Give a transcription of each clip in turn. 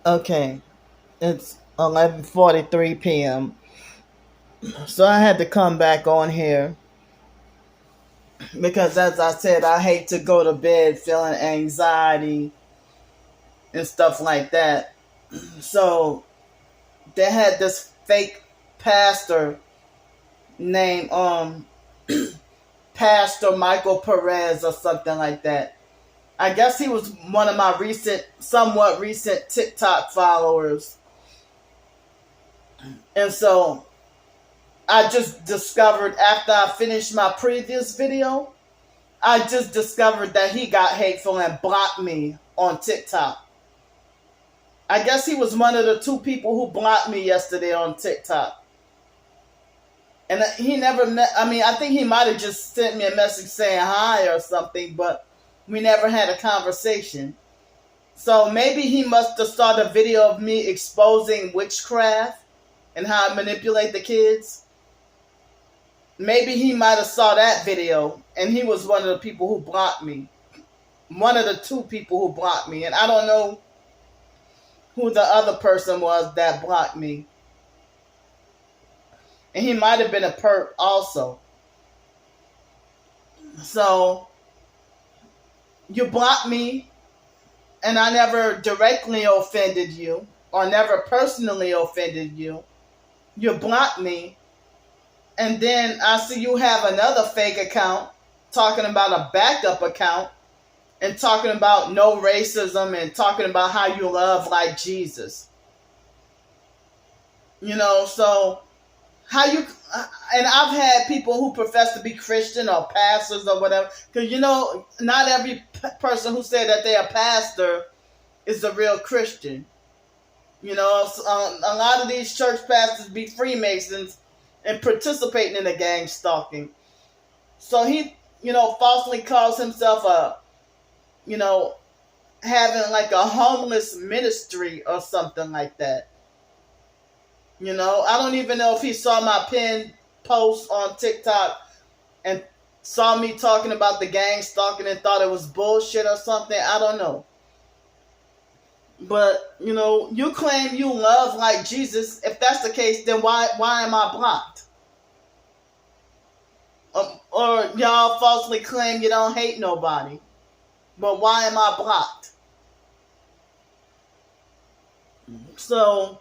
Okay, it's 11:43 p.m. So I had to come back on here because, as I said, I hate to go to bed feeling anxiety and stuff like that. So they had this fake pastor named Pastor Michael Perez or something like that. I guess he was one of my somewhat recent TikTok followers. And so I just discovered after I finished my previous video, I just discovered that he got hateful and blocked me on TikTok. I guess he was one of the two people who blocked me yesterday on TikTok. And he never met, I think he might have just sent me a message saying hi or something, but we never had a conversation. So maybe he must have saw the video of me exposing witchcraft and how I manipulate the kids. Maybe he might have saw that video and he was one of the people who blocked me. One of the two people who blocked me. And I don't know who the other person was that blocked me. And he might have been a perp also. So you blocked me and I never directly offended you or never personally offended you. You blocked me. And then I see you have another fake account talking about a backup account and talking about no racism and talking about how you love like Jesus. So how you, and I've had people who profess to be Christian or pastors or whatever, because not every person who said that they're a pastor is a real Christian. A lot of these church pastors be Freemasons and participating in the gang stalking. So he, falsely calls himself having like a homeless ministry or something like that. I don't even know if he saw my pinned post on TikTok and saw me talking about the gang stalking and thought it was bullshit or something. I don't know. But, you claim you love like Jesus. If that's the case, then why am I blocked? Or y'all falsely claim you don't hate nobody. But why am I blocked? So,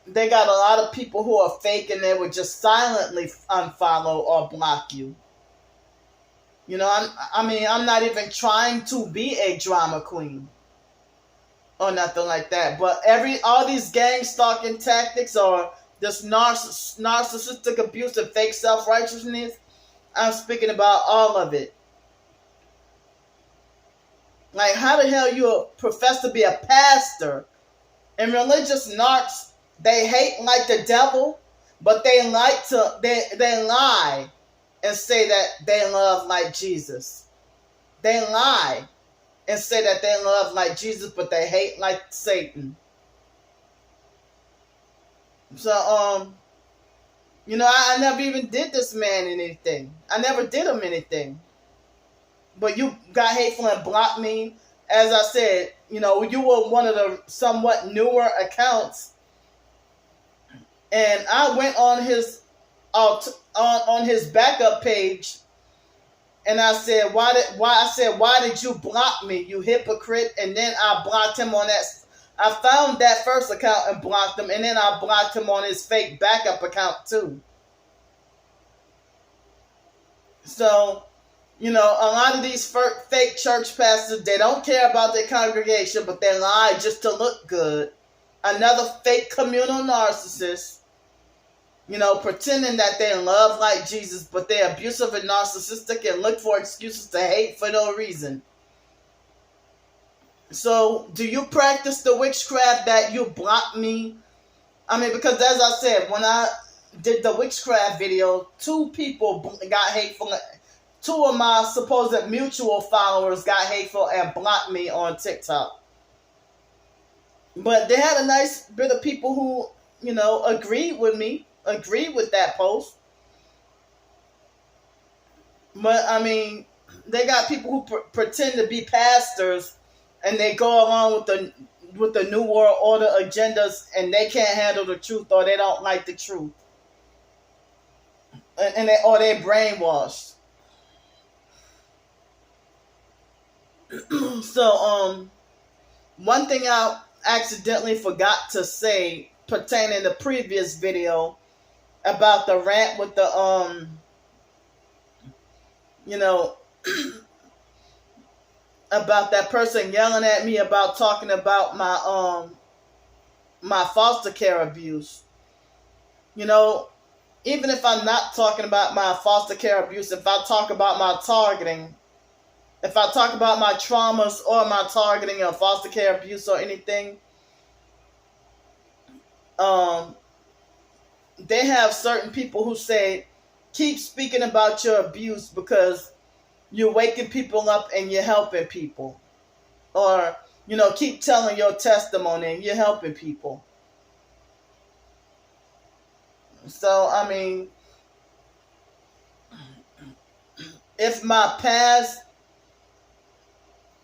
they got a lot of people who are fake and they would just silently unfollow or block you. I'm not even trying to be a drama queen or nothing like that. But all these gang stalking tactics or this narcissistic abuse and fake self-righteousness, I'm speaking about all of it. Like, how the hell you profess to be a pastor and religious narcs? They hate like the devil, but they lie and say that they love like Jesus. They lie and say that they love like Jesus, but they hate like Satan. So, I never even did this man anything. I never did him anything. But you got hateful and blocked me. As I said, you were one of the somewhat newer accounts. And I went on his backup page, and I said, why did you block me, you hypocrite? And then I blocked him on that. I found that first account and blocked him, and then I blocked him on his fake backup account too. So, a lot of these fake church pastors, they don't care about their congregation, but they lie just to look good. Another fake communal narcissist. Pretending that they love like Jesus, but they're abusive and narcissistic and look for excuses to hate for no reason. So, do you practice the witchcraft that you blocked me? Because as I said, when I did the witchcraft video, two people got hateful. Two of my supposed mutual followers got hateful and blocked me on TikTok. But they had a nice bit of people who, agreed with me. Agree with that post. But I mean, they got people who pretend to be pastors, and they go along with the New World Order agendas, and they can't handle the truth, or they don't like the truth, and they brainwashed. So one thing I accidentally forgot to say pertaining to the previous video about the rant with the you know, about that person yelling at me about talking about my foster care abuse. You know, even if I'm not talking about my foster care abuse, if I talk about my targeting, if I talk about my traumas or my targeting of foster care abuse or anything, they have certain people who say, keep speaking about your abuse because you're waking people up and you're helping people. Or, you know, keep telling your testimony and you're helping people. So, I mean, if my past,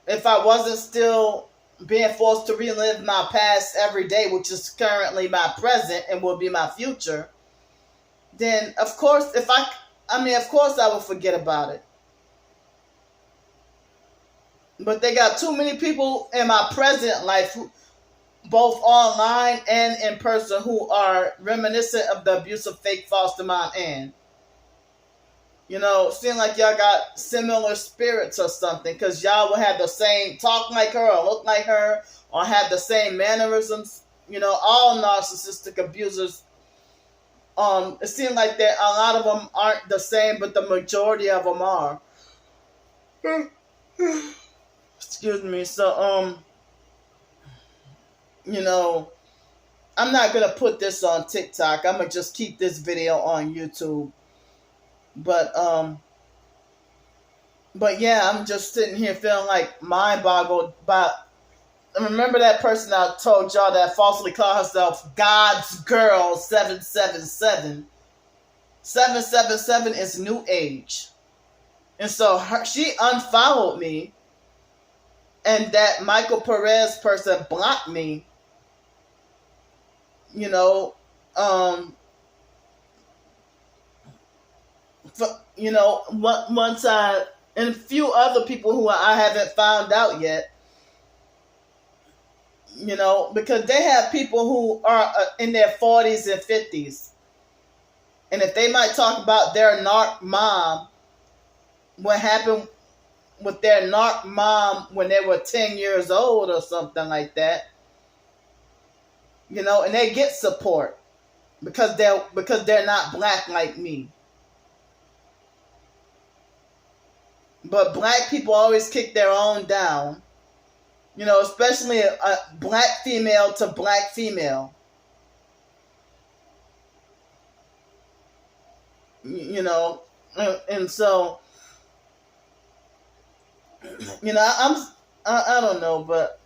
if I wasn't still being forced to relive my past every day, which is currently my present and will be my future, then of course, of course I will forget about it. But they got too many people in my present life, both online and in person, who are reminiscent of the abuse of fake foster mom and, you know, seem like y'all got similar spirits or something, because y'all will have the same talk like her or look like her or have the same mannerisms. You know, all narcissistic abusers, it seems like that a lot of them aren't the same, but the majority of them are. Excuse me. So, you know, I'm not going to put this on TikTok. I'm going to just keep this video on YouTube. But yeah, I'm just sitting here feeling like mind boggled by. Remember that person I told y'all that falsely called herself God's Girl 777? 777 is New Age. And so she unfollowed me. And that Michael Perez person blocked me. You know, once and a few other people who I haven't found out yet, you know, because they have people who are in their 40s and 50s. And if they might talk about their narc mom, what happened with their narc mom when they were 10 years old or something like that, you know, and they get support because they're not black like me. But black people always kick their own down, you know, especially a black female to black female. You know, and so, you know, I don't know, but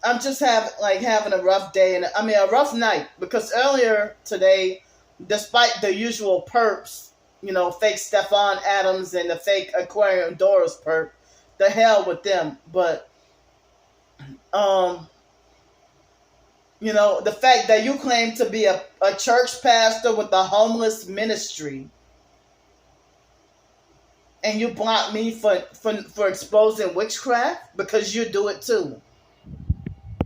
I'm just having a rough day, and a rough night, because earlier today, despite the usual perps, you know, fake Stephon Adams and the fake Aquarium Doris perp, the hell with them. But you know, the fact that you claim to be a church pastor with a homeless ministry, and you block me for exposing witchcraft, because you do it too.